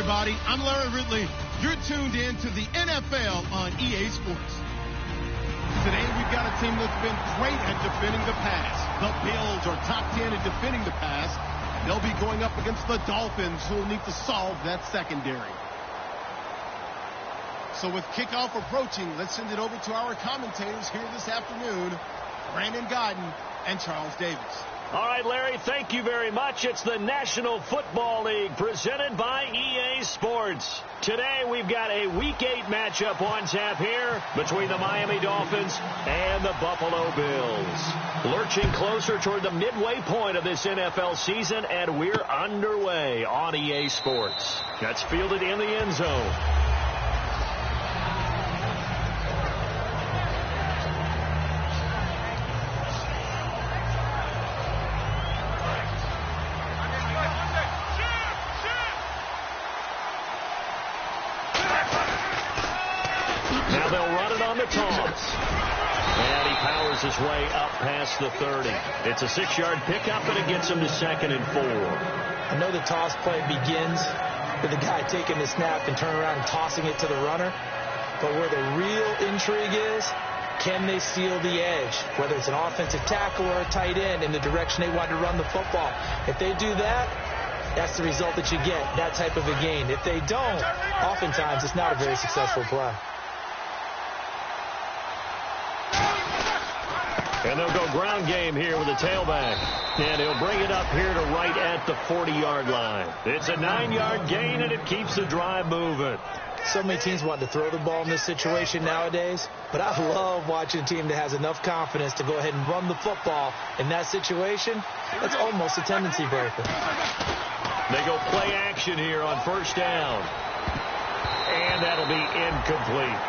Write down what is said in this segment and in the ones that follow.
everybody. I'm Larry Ridley. You're tuned in to the NFL on EA Sports. Today, we've got a team that's been great at defending the pass. The Bills are top 10 at defending the pass. They'll be going up against the Dolphins, who will need to solve that secondary. So with kickoff approaching, let's send it over to our commentators here this afternoon, Brandon Godden and Charles Davis. All right, Larry, thank you very much. It's the National Football League presented by EA Sports. Today, we've got a Week 8 matchup on tap here between the Miami Dolphins and the Buffalo Bills. Lurching closer toward the midway point of this NFL season, and we're underway on EA Sports. That's fielded in the end zone. Now they'll run it on the toss. And he powers his way up past the 30. It's a 6-yard pickup, and it gets him to 2nd and 4. I know the toss play begins with the guy taking the snap and turning around and tossing it to the runner. But where the real intrigue is, can they steal the edge, whether it's an offensive tackle or a tight end, in the direction they want to run the football? If they do that, that's the result that you get, that type of a gain. If they don't, oftentimes it's not a very successful play. And they'll go ground game here with a tailback. And he'll bring it up here to right at the 40-yard line. It's a 9-yard gain, and it keeps the drive moving. So many teams want to throw the ball in this situation nowadays, but I love watching a team that has enough confidence to go ahead and run the football in that situation. That's almost a tendency breaker. They go play action here on first down. And that'll be incomplete.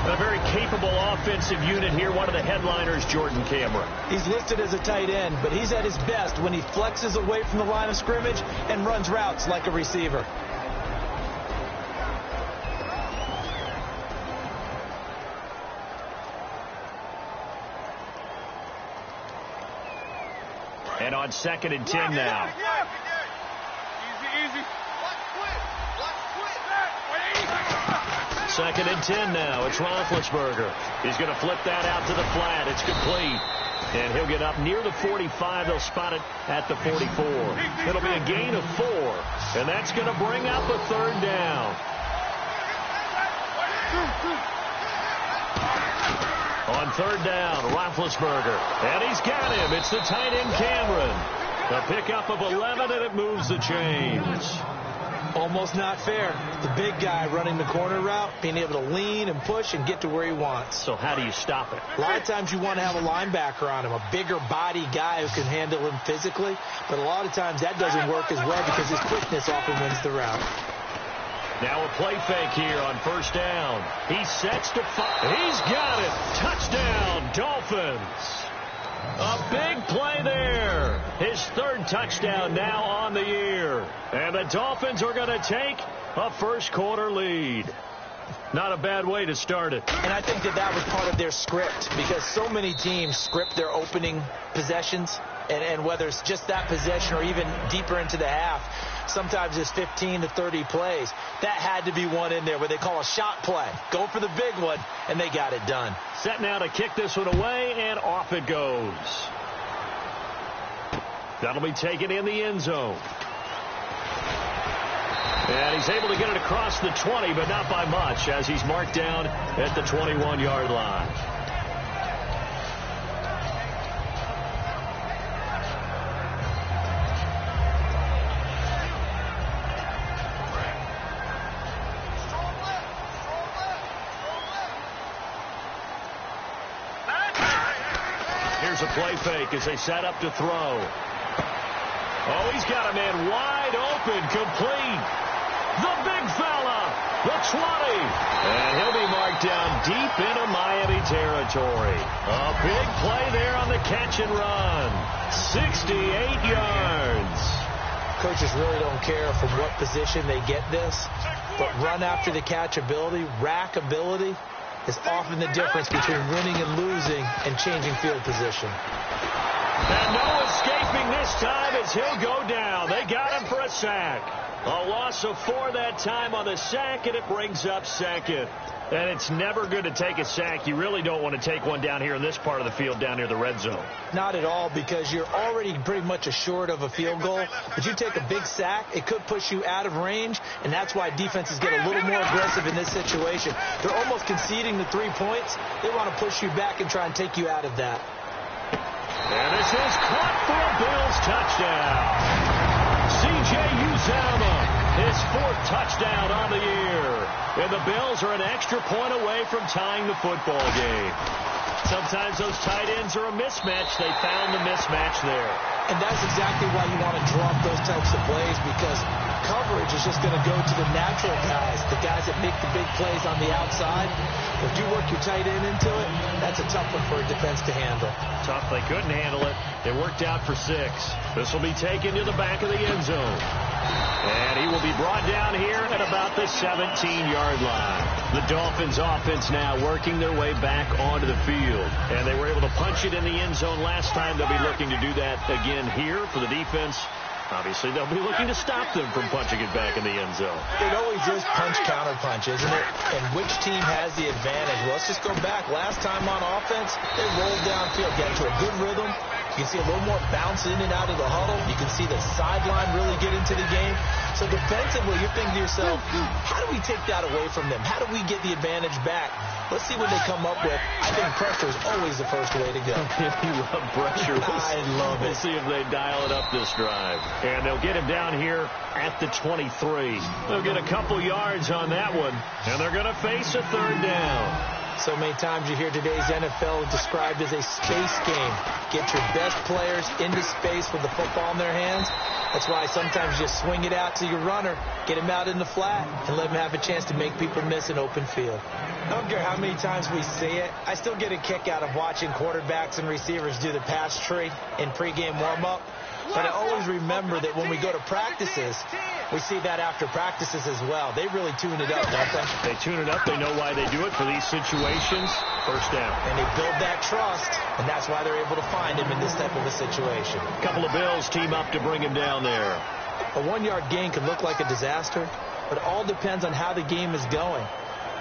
A very capable offensive unit here. One of the headliners, Jordan Cameron. He's listed as a tight end, but he's at his best when he flexes away from the line of scrimmage and runs routes like a receiver. And on 2nd and 10 now. Easy. 2nd and 10 now. It's Roethlisberger. He's going to flip that out to the flat. It's complete. And he'll get up near the 45. They'll spot it at the 44. It'll be a gain of 4. And that's going to bring up a 3rd down. On 3rd down, Roethlisberger. And he's got him. It's the tight end, Cameron. A pickup of 11, and it moves the chains. Almost not fair. The big guy running the corner route, being able to lean and push and get to where he wants. So how do you stop it? A lot of times you want to have a linebacker on him, a bigger body guy who can handle him physically. But a lot of times that doesn't work as well because his quickness often wins the route. Now a play fake here on first down. He sets to fire. He's got it. Touchdown, Dolphins. A big play there. His 3rd touchdown now on the year. And the Dolphins are going to take a first-quarter lead. Not a bad way to start it. And I think that was part of their script, because so many teams script their opening possessions, and whether it's just that possession or even deeper into the half, sometimes it's 15 to 30 plays. That had to be one in there where they call a shot play. Go for the big one, and they got it done. Set now to kick this one away, and off it goes. That'll be taken in the end zone. And he's able to get it across the 20, but not by much, as he's marked down at the 21-yard line. Here's a play fake as they set up to throw. Oh, he's got a man wide open, complete. The big fella, the 20. And he'll be marked down deep into Miami territory. A big play there on the catch and run. 68 yards. Coaches really don't care from what position they get this, but run after the catch ability, rack ability, is often the difference between winning and losing and changing field position. And no escaping this time as he'll go down. They got him for a sack. A loss of 4 that time on the sack, and it brings up second. And it's never good to take a sack. You really don't want to take one down here in this part of the field, down near the red zone. Not at all, because you're already pretty much assured of a field goal. But you take a big sack, it could push you out of range, and that's why defenses get a little more aggressive in this situation. They're almost conceding the 3 points. They want to push you back and try and take you out of that. And this is caught for a Bills touchdown. C.J. Uzomah, his 4th touchdown on the year. And the Bills are an extra point away from tying the football game. Sometimes those tight ends are a mismatch. They found the mismatch there. And that's exactly why you want to draw up those types of plays, because coverage is just going to go to the natural guys, the guys that make the big plays on the outside. If you work your tight end into it, that's a tough one for a defense to handle. Tough. They couldn't handle it. It worked out for 6. This will be taken to the back of the end zone. And he will be brought down here at about the 17-yard line. The Dolphins offense now working their way back onto the field. And they were able to punch it in the end zone last time. They'll be looking to do that again here for the defense. Obviously, they'll be looking to stop them from punching it back in the end zone. It always is punch-counter-punch, isn't it? And which team has the advantage? Well, let's just go back. Last time on offense, they rolled downfield, get into a good rhythm. You can see a little more bounce in and out of the huddle. You can see the sideline really get into the game. So defensively, you're thinking to yourself, how do we take that away from them? How do we get the advantage back? Let's see what they come up with. I think pressure is always the first way to go. You love pressure. I love it. We'll see if they dial it up this drive. And they'll get him down here at the 23. They'll get a couple yards on that one, and they're going to face a 3rd down. So many times you hear today's NFL described as a space game. Get your best players into space with the football in their hands. That's why sometimes you just swing it out to your runner, get him out in the flat, and let him have a chance to make people miss an open field. I don't care how many times we see it. I still get a kick out of watching quarterbacks and receivers do the pass tree in pregame warm-up. But I always remember that when we go to practices, we see that after practices as well. They really tune it up, don't they? They tune it up. They know why they do it for these situations. 1st down. And they build that trust, and that's why they're able to find him in this type of a situation. A couple of Bills team up to bring him down there. A 1-yard gain can look like a disaster, but it all depends on how the game is going.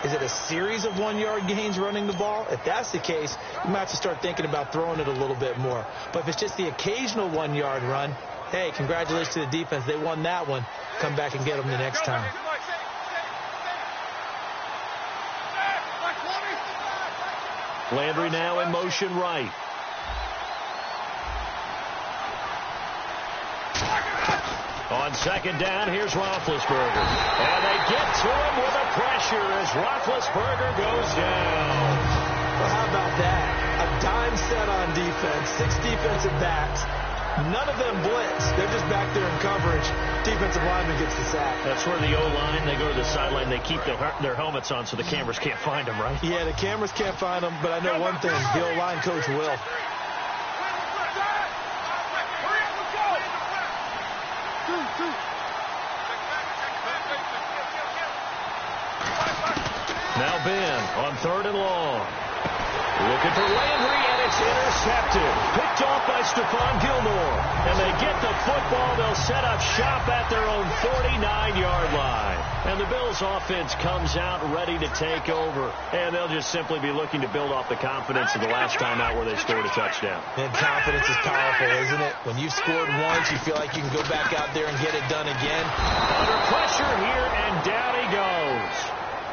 Is it a series of 1-yard gains running the ball? If that's the case, you might have to start thinking about throwing it a little bit more. But if it's just the occasional 1-yard run, hey, congratulations to the defense. They won that one. Come back and get them the next time. Landry now in motion right. On 2nd down, here's Roethlisberger. And they get to him with a pressure as Roethlisberger goes down. Well, how about that? A dime set on defense, 6 defensive backs. None of them blitz. They're just back there in coverage. Defensive lineman gets the sack. That's where the O-line, they go to the sideline, they keep their helmets on so the cameras can't find them, right? Yeah, the cameras can't find them, but I know one thing. The O-line coach will. Now Ben on 3rd and long. Looking for Landry, and it's intercepted. Picked off by Stephon Gilmore. And they get the football. They'll set up shop at their own 49-yard line. And the Bills offense comes out ready to take over. And they'll just simply be looking to build off the confidence of the last time out where they scored a touchdown. And confidence is powerful, isn't it? When you've scored once, you feel like you can go back out there and get it done again. Under pressure here, and down he goes.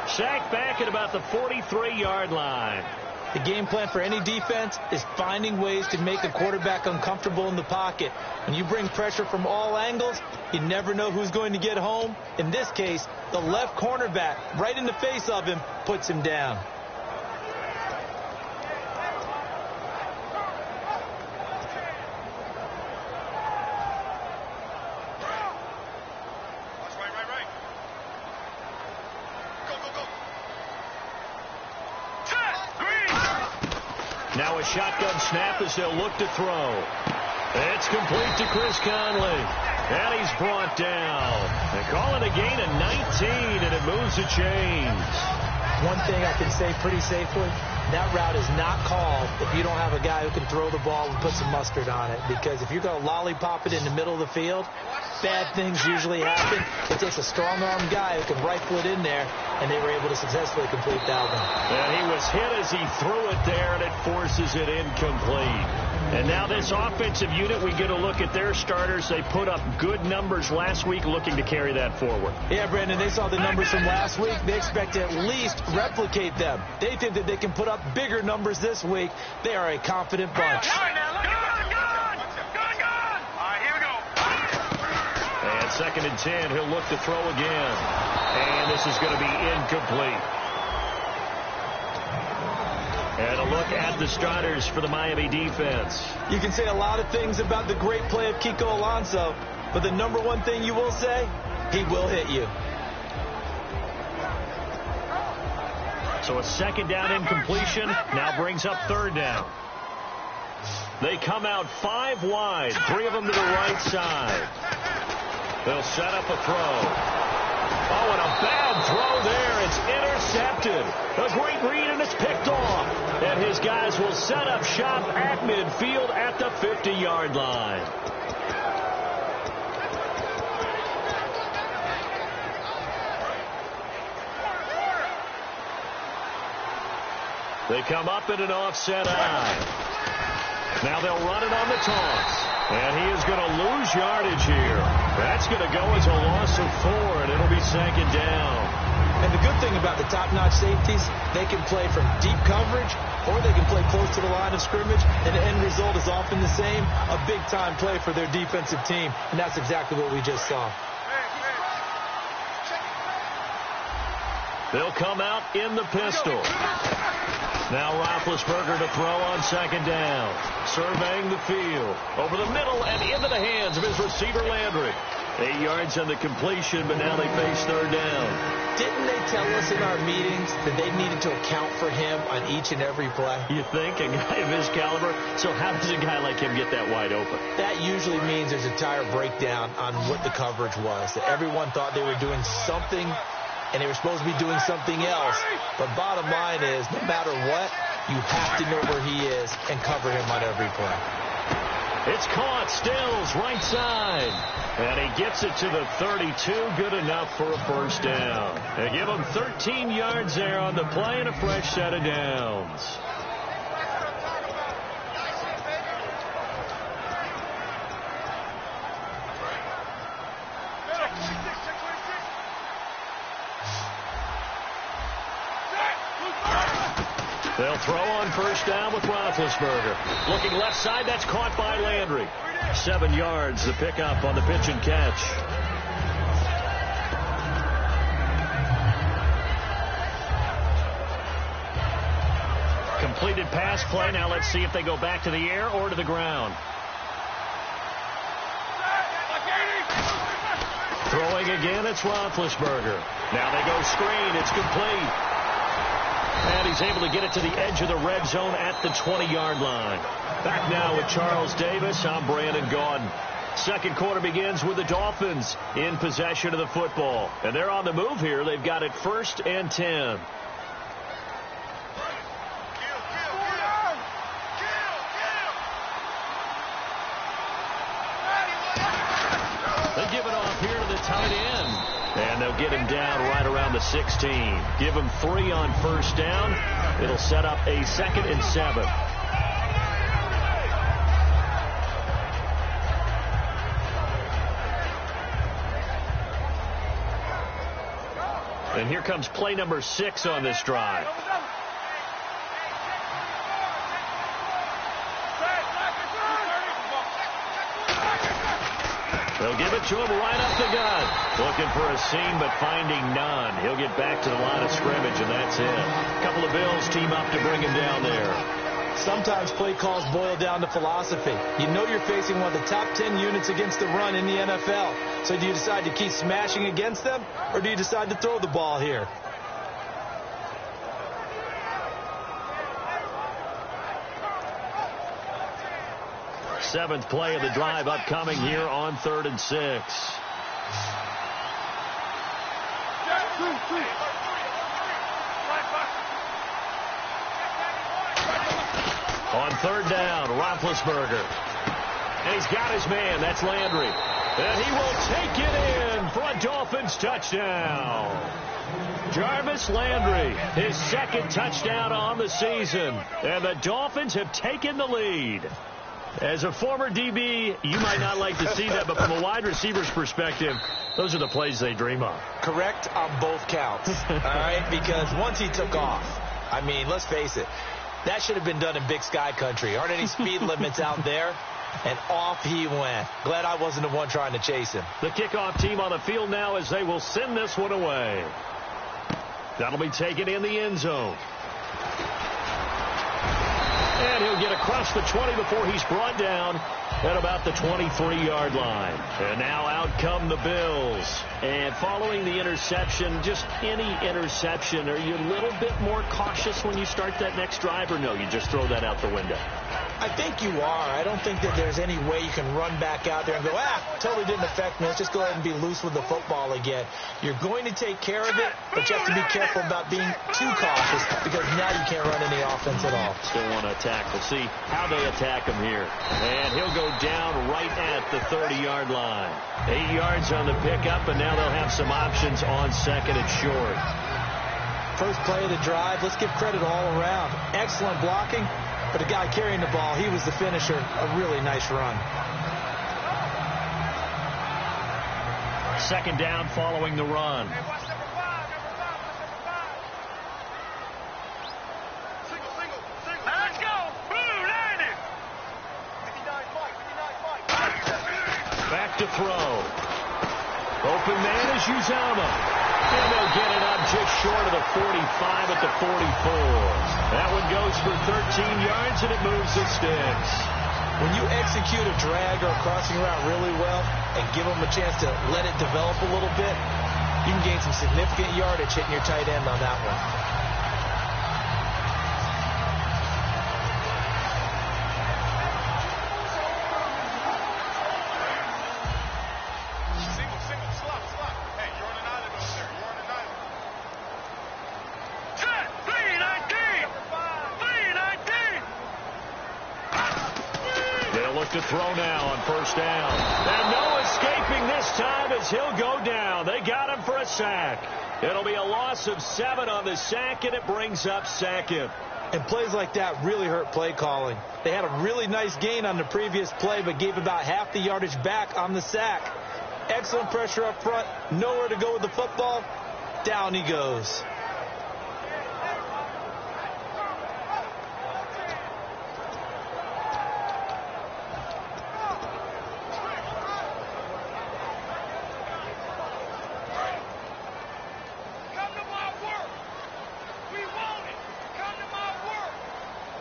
Sacked back at about the 43-yard line. The game plan for any defense is finding ways to make a quarterback uncomfortable in the pocket. When you bring pressure from all angles, you never know who's going to get home. In this case, the left cornerback, right in the face of him, puts him down. Now a shotgun snap as they'll look to throw. It's complete to Chris Conley. And he's brought down. They call it a gain of 19, and it moves the chains. One thing I can say pretty safely, that route is not called if you don't have a guy who can throw the ball and put some mustard on it. Because if you're going to lollipop it in the middle of the field, bad things usually happen. It takes a strong-armed guy who can rifle it in there, and they were able to successfully complete that one. And he was hit as he threw it there, and it forces it incomplete. And now this offensive unit, we get a look at their starters. They put up good numbers last week, looking to carry that forward. Yeah, Brandon, they saw the numbers from last week. They expect to at least replicate them. They think that they can put up bigger numbers this week. They are a confident bunch. And 2nd and 10, he'll look to throw again. And this is going to be incomplete. And a look at the starters for the Miami defense. You can say a lot of things about the great play of Kiko Alonso, but the number one thing you will say, he will hit you. So a 2nd down incompletion now brings up 3rd down. They come out 5 wide, 3 of them to the right side. They'll set up a throw. Oh, and a bad throw there. It's intercepted. A great read, and it's picked off. And his guys will set up shop at midfield at the 50-yard line. They come up in an offset eye. Now they'll run it on the toss. And he is going to lose yardage here. That's going to go as a loss of 4, and it'll be 2nd down. And the good thing about the top-notch safeties, they can play from deep coverage, or they can play close to the line of scrimmage, and the end result is often the same, a big-time play for their defensive team. And that's exactly what we just saw. They'll come out in the pistol. Now Roethlisberger to throw on 2nd down. Surveying the field. Over the middle and into the hands of his receiver Landry. 8 yards on the completion, but now they face 3rd down. Didn't they tell us in our meetings that they needed to account for him on each and every play? You think? A guy of his caliber? So how does a guy like him get that wide open? That usually means there's a entire breakdown on what the coverage was. That everyone thought they were doing something, and they were supposed to be doing something else. But bottom line is, no matter what, you have to know where he is and cover him on every play. It's caught. Stills, right side. And he gets it to the 32. Good enough for a 1st down. They give him 13 yards there on the play and a fresh set of downs. They'll throw on 1st down with Roethlisberger. Looking left side, that's caught by Landry. 7 yards, the pickup on the pitch and catch. Completed pass play. Now let's see if they go back to the air or to the ground. Throwing again, it's Roethlisberger. Now they go screen. It's complete. And he's able to get it to the edge of the red zone at the 20-yard line. Back now with Charles Davis. I'm Brandon Gaudin. 2nd quarter begins with the Dolphins in possession of the football. And they're on the move here. They've got it 1st and 10. They give it off here to the tight end. And they'll get him down right around the 16. Give him 3 on 1st down. It'll set up a 2nd and 7. And here comes play number 6 on this drive. They'll give it to him right up the gut. Looking for a seam, but finding none. He'll get back to the line of scrimmage, and that's it. A couple of Bills team up to bring him down there. Sometimes play calls boil down to philosophy. You know you're facing one of the top 10 units against the run in the NFL. So do you decide to keep smashing against them, or do you decide to throw the ball here? Seventh play of the drive upcoming here on 3rd and 6. On third down, Roethlisberger. And he's got his man. That's Landry. And he will take it in for a Dolphins touchdown. Jarvis Landry, his second touchdown on the season. And the Dolphins have taken the lead. As a former DB, you might not like to see that, but from a wide receiver's perspective, those are the plays they dream of. Correct on both counts, all right? Because once he took off, I mean, let's face it, that should have been done in Big Sky country. Aren't any speed limits out there? And off he went. Glad I wasn't the one trying to chase him. The kickoff team on the field now as they will send this one away. That'll be taken in the end zone. And he'll get across the 20 before he's brought down at about the 23-yard line. And now out come the Bills. And following the interception, just any interception, are you a little bit more cautious when you start that next drive, or no, you just throw that out the window? I think you are. I don't think that there's any way you can run back out there and go, totally didn't affect me. Let's just go ahead and be loose with the football again. You're going to take care of it, but you have to be careful about being too cautious because now you can't run any offense at all. Still want to attack. We'll see how they attack him here. And he'll go down right at the 30-yard line. 8 yards on the pickup, and now they'll have some options on second and short. First play of the drive, let's give credit all around. Excellent blocking. But the guy carrying the ball, he was the finisher. A really nice run. Second down following the run. Let's go. Blue landed. Back to throw. Open man is Uzama. And they'll get it up just short of the 45 at the 44. That one goes for 13 yards, and it moves the sticks. When you execute a drag or a crossing route really well and give them a chance to let it develop a little bit, you can gain some significant yardage hitting your tight end on that one. To throw now on first down. And no escaping this time as he'll go down. They got him for a sack. It'll be a loss of 7 on the sack, and it brings up second. And plays like that really hurt play calling. They had a really nice gain on the previous play, but gave about half the yardage back on the sack. Excellent pressure up front. Nowhere to go with the football. Down he goes.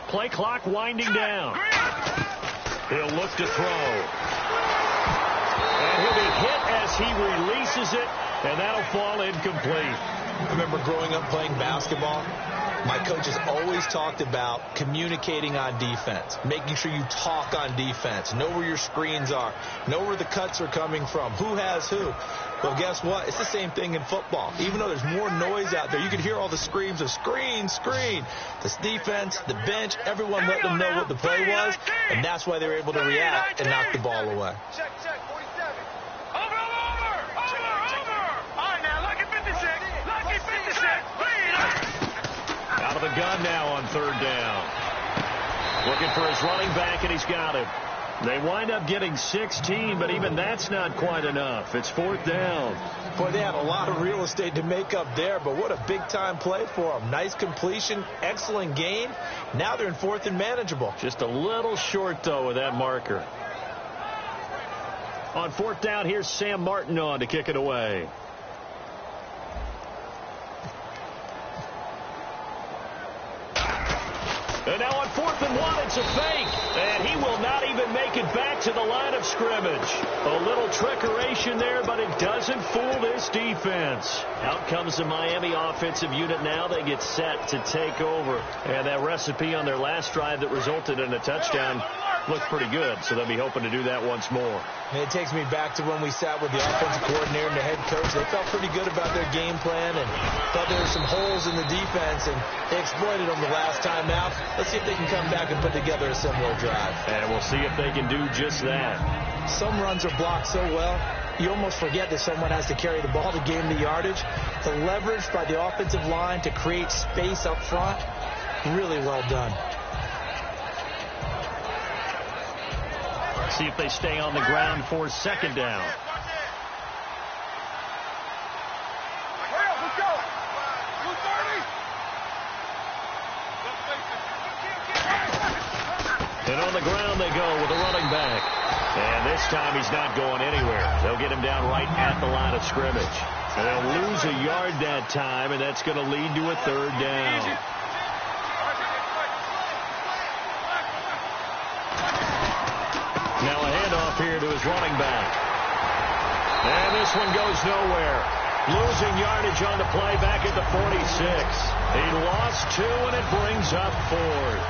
Play clock winding down. He'll look to throw. And he'll be hit as he releases it, and that'll fall incomplete. I remember growing up playing basketball. My coaches always talked about communicating on defense, making sure you talk on defense, know where your screens are, know where the cuts are coming from, who has who. Well, guess what? It's the same thing in football. Even though there's more noise out there, you can hear all the screams of screen, screen. This defense, the bench, everyone let them know what the play was, and that's why they were able to react and knock the ball away. Check, 47. Over. All right, now, lucky 56. Lucky 56. Out of the gun now on third down. Looking for his running back, and he's got him. They wind up getting 16, but even that's not quite enough. It's fourth down. Boy, they had a lot of real estate to make up there, but what a big-time play for them. Nice completion, excellent gain. Now they're in fourth and manageable. Just a little short, though, with that marker. On fourth down, here's Sam Martin on to kick it away. And now on 4th and 1, it's a fake. And he will not even make it back to the line of scrimmage. A little trickeration there, but it doesn't fool this defense. Out comes the Miami offensive unit now. They get set to take over. And that recipe on their last drive that resulted in a touchdown looked pretty good, so they'll be hoping to do that once more. And it takes me back to when we sat with the offensive coordinator and the head coach. They felt pretty good about their game plan and thought there were some holes in the defense, and they exploited them the last time out. Let's see if they can come back and put together a similar drive. And we'll see if they can do just that. Some runs are blocked so well, you almost forget that someone has to carry the ball to gain the yardage. The leverage by the offensive line to create space up front, really well done. See if they stay on the ground for second down. And on the ground they go with a running back. And this time he's not going anywhere. They'll get him down right at the line of scrimmage. And they'll lose a yard that time, and that's going to lead to a third down. Now a handoff here to his running back. And this one goes nowhere. Losing yardage on the play back at the 46. He lost 2, and it brings up 4th.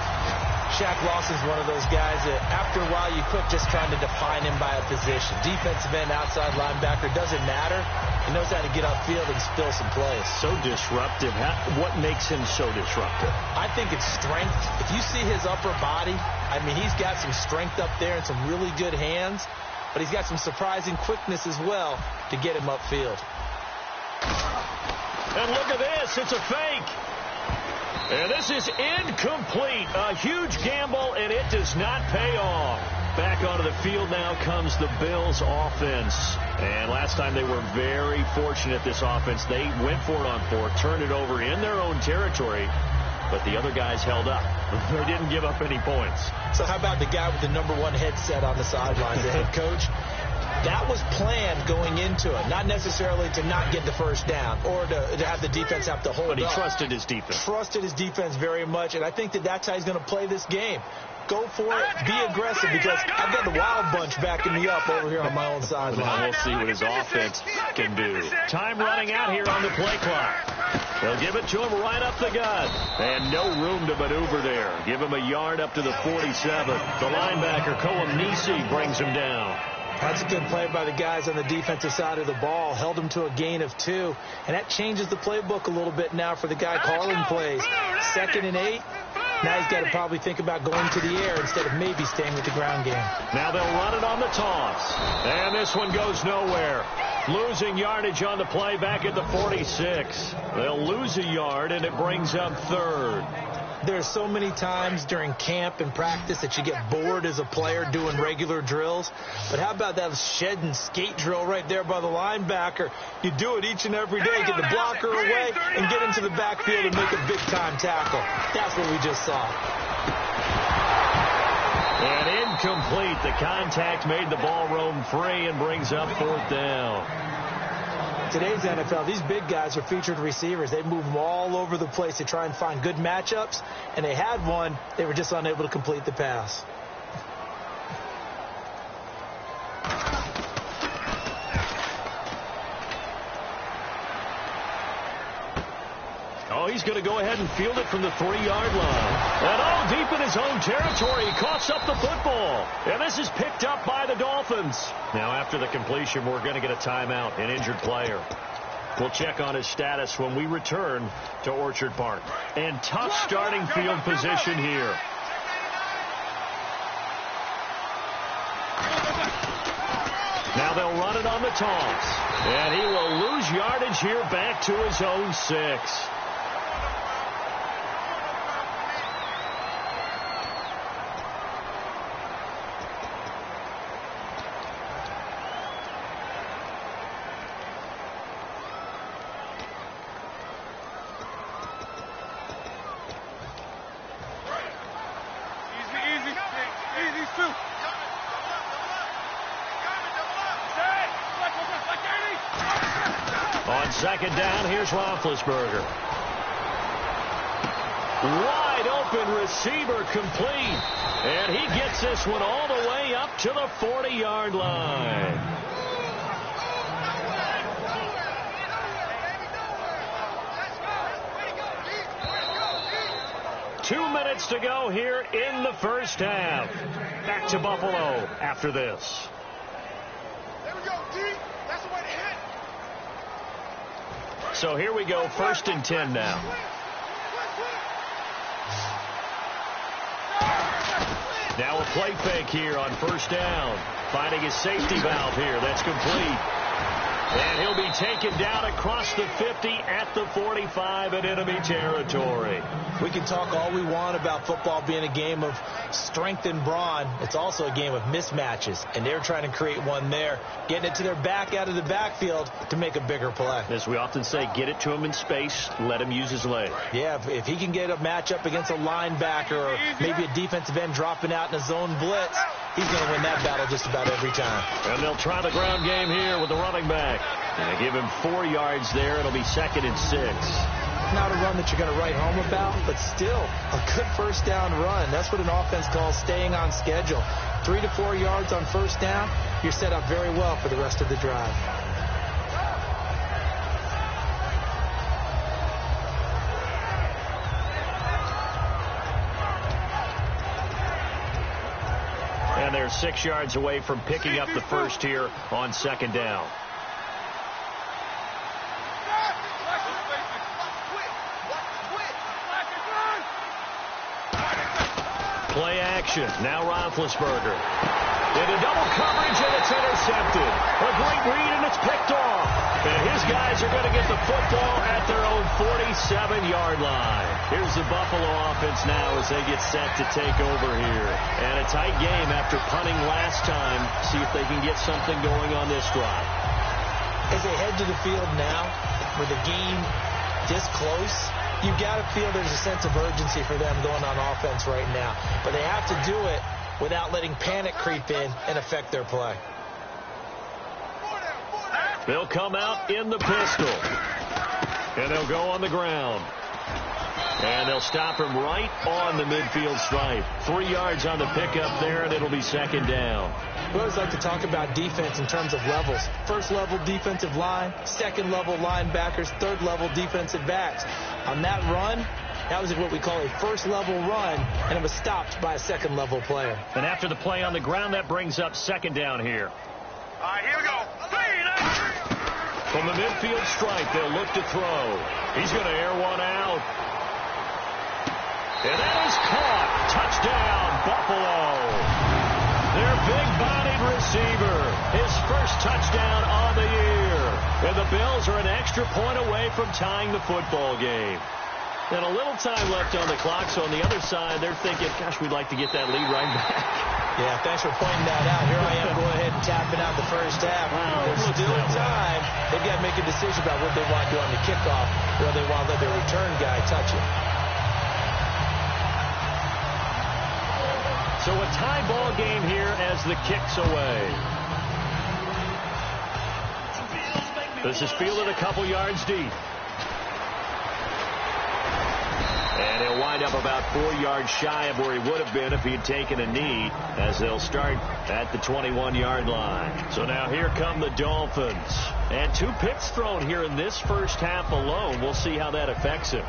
Shaq Lawson's one of those guys that after a while you quit just trying to define him by a position. Defensive end, outside linebacker, doesn't matter. He knows how to get upfield and spill some plays. So disruptive. What makes him so disruptive? I think it's strength. If you see his upper body, I mean, he's got some strength up there and some really good hands, but he's got some surprising quickness as well to get him upfield. And look at this. It's a fake. And this is incomplete. A huge gamble, and it does not pay off. Back onto the field now comes the Bills offense. And last time they were very fortunate, this offense. They went for it on 4, turned it over in their own territory, but the other guys held up. They didn't give up any points. So how about the guy with the #1 headset on the sidelines, the head coach? That was planned going into it, not necessarily to not get the first down or to have the defense have to hold up. But he trusted his defense. Trusted his defense very much, and I think that that's how he's going to play this game. Go for it, be aggressive, because I've got the Wild Bunch backing me up over here on my own sideline. We'll see what his offense can do. Time running out here on the play clock. They'll give it to him right up the gut. And no room to maneuver there. Give him a yard up to the 47. The linebacker, Koemnisi, brings him down. That's a good play by the guys on the defensive side of the ball. Held him to a gain of 2. And that changes the playbook a little bit now for the guy calling plays. 2nd and 8. Now he's got to probably think about going to the air instead of maybe staying with the ground game. Now they'll run it on the toss. And this one goes nowhere. Losing yardage on the play back at the 46. They'll lose a yard, and it brings up 3rd. There's so many times during camp and practice that you get bored as a player doing regular drills. But how about that shed and skate drill right there by the linebacker? You do it each and every day. Get the blocker away and get into the backfield and make a big-time tackle. That's what we just saw. And incomplete. The contact made the ball roam free and brings up 4th down. Today's NFL, these big guys are featured receivers. They move them all over the place to try and find good matchups, and they had one. They were just unable to complete the pass. Oh, he's going to go ahead and field it from the 3-yard line. And all deep in his own territory, he coughs up the football. And this is picked up by the Dolphins. Now, after the completion, we're going to get a timeout, an injured player. We'll check on his status when we return to Orchard Park. And tough starting field position here. Now they'll run it on the toss. And he will lose yardage here back to his own 6. On second down, here's Roethlisberger. Wide wide open receiver complete. And he gets this one all the way up to the 40-yard line. 2 minutes to go here in the first half. Back to Buffalo after this. There we go, D. That's the way to hit. So here we go, 1st and 10 now. Now a play fake here on 1st down. Finding his safety valve here. That's complete. And he'll be taken down across the 50 at the 45 in enemy territory. We can talk all we want about football being a game of strength and brawn. It's also a game of mismatches, and they're trying to create one there, getting it to their back out of the backfield to make a bigger play. As we often say, get it to him in space, let him use his leg. Yeah, if he can get a matchup against a linebacker or maybe a defensive end dropping out in a zone blitz, he's going to win that battle just about every time. And they'll try the ground game here with the running back. And they give him 4 yards there. It'll be 2nd and 6. Not a run that you're going to write home about, but still a good 1st down run. That's what an offense calls staying on schedule. 3 to 4 yards on 1st down, you're set up very well for the rest of the drive. And they're 6 yards away from picking up the first here on 2nd down. Play action. Now Roethlisberger. Into double coverage, and it's intercepted. A great read, and it's picked off. And his guys are going to get the football at their own 47-yard line. Here's the Buffalo offense now as they get set to take over here. And a tight game after punting last time. See if they can get something going on this drive. As they head to the field now, with the game this close, you've got to feel there's a sense of urgency for them going on offense right now. But they have to do it without letting panic creep in and affect their play. They'll come out in the pistol. And they'll go on the ground. And they'll stop him right on the midfield stripe. 3 yards on the pickup there, and it'll be 2nd down. We always like to talk about defense in terms of levels. 1st level defensive line, 2nd level linebackers, 3rd level defensive backs. On that run, that was what we call a 1st level run, and it was stopped by a 2nd level player. And after the play on the ground, that brings up 2nd down here. All right, here we go. From the midfield stripe, they'll look to throw. He's going to air one out. And that is caught. Touchdown, Buffalo. Their big-bodied receiver. His first touchdown on the year. And the Bills are an extra point away from tying the football game. And a little time left on the clock, so on the other side, they're thinking, gosh, we'd like to get that lead right back. Yeah, thanks for pointing that out. Here I am going ahead and tapping out the first half. There's still time. They've got to make a decision about what they want to do on the kickoff, or they want to let their return guy touch it. So a tie ball game here as the kick's away. This is fielded a couple yards deep. And he'll wind up about 4 yards shy of where he would have been if he had taken a knee, as they'll start at the 21-yard line. So now here come the Dolphins. And 2 picks thrown here in this first half alone. We'll see how that affects him.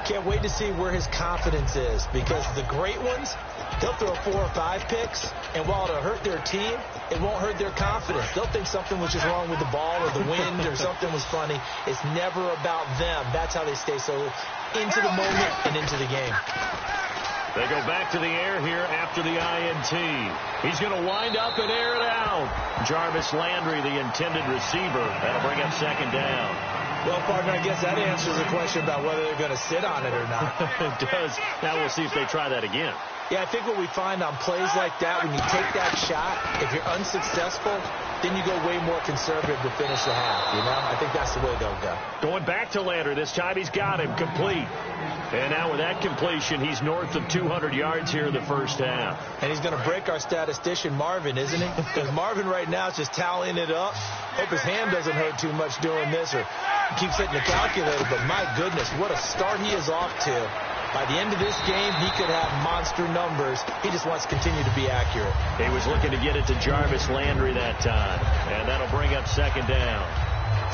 Can't wait to see where his confidence is, because the great ones, they'll throw 4 or 5 picks, and while it'll hurt their team, it won't hurt their confidence. They'll think something was just wrong with the ball or the wind or something was funny. It's never about them. That's how they stay so into the moment and into the game. They go back to the air here after the INT. He's going to wind up and air it out. Jarvis Landry, the intended receiver. That'll bring up 2nd down. Well, partner, I guess that answers the question about whether they're going to sit on it or not. It does. Now we'll see if they try that again. Yeah, I think what we find on plays like that, when you take that shot, if you're unsuccessful, then you go way more conservative to finish the half, you know? I think that's the way they'll go. Going back to Landry. This time he's got him complete. And now with that completion, he's north of 200 yards here in the first half. And he's going to break our statistician, Marvin, isn't he? Because Marvin right now is just tallying it up. Hope his hand doesn't hurt too much doing this, or keeps hitting the calculator. But my goodness, what a start he is off to. By the end of this game, he could have monster numbers. He just wants to continue to be accurate. He was looking to get it to Jarvis Landry that time, and that'll bring up second down.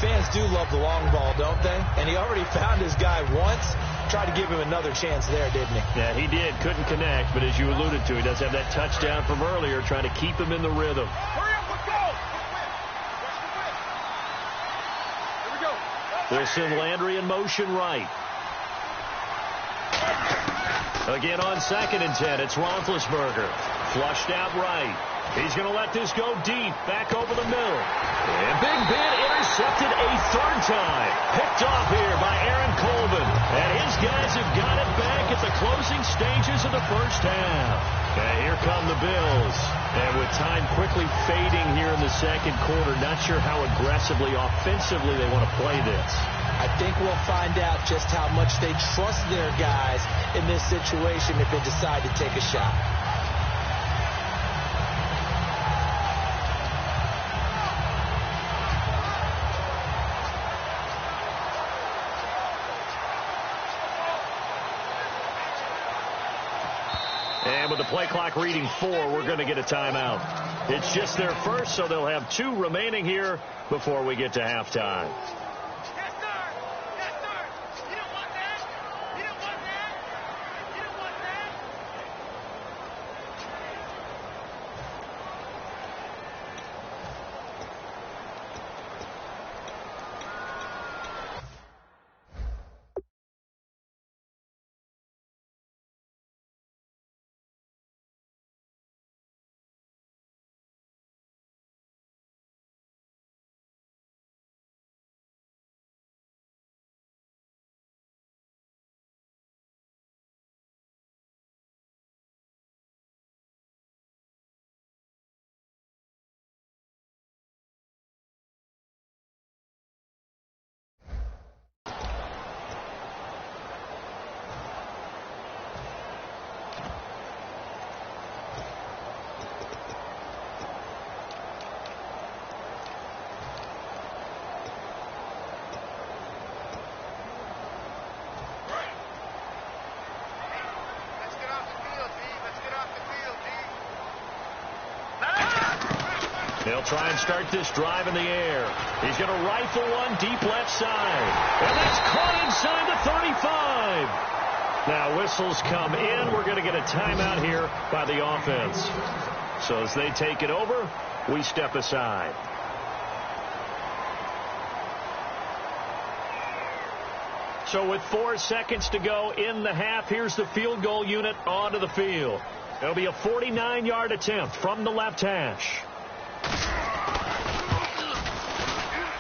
Fans do love the long ball, don't they? And he already found his guy once. Tried to give him another chance there, didn't he? Yeah, he did. Couldn't connect, but as you alluded to, he does have that touchdown from earlier, trying to keep him in the rhythm. Hurry up, let's go! Here we go. They'll send Landry in motion right. Again on 2nd and 10, it's Roethlisberger. Flushed out right. He's going to let this go deep, back over the middle. And Big Ben intercepted a third time. Picked off here by Aaron Colvin. And his guys have got it back at the closing stages of the first half. And here come the Bills. And with time quickly fading here in the second quarter, not sure how aggressively, offensively they want to play this. I think we'll find out just how much they trust their guys in this situation if they decide to take a shot. And with the play clock reading 4, we're going to get a timeout. It's just their first, so they'll have 2 remaining here before we get to halftime. Yes, sir! Yes, sir! You don't want that! You don't want that! You don't want that! They'll try and start this drive in the air. He's going to rifle one deep left side. And that's caught inside the 35. Now whistles come in. We're going to get a timeout here by the offense. So as they take it over, we step aside. So with 4 seconds to go in the half, here's the field goal unit onto the field. It'll be a 49-yard attempt from the left hash.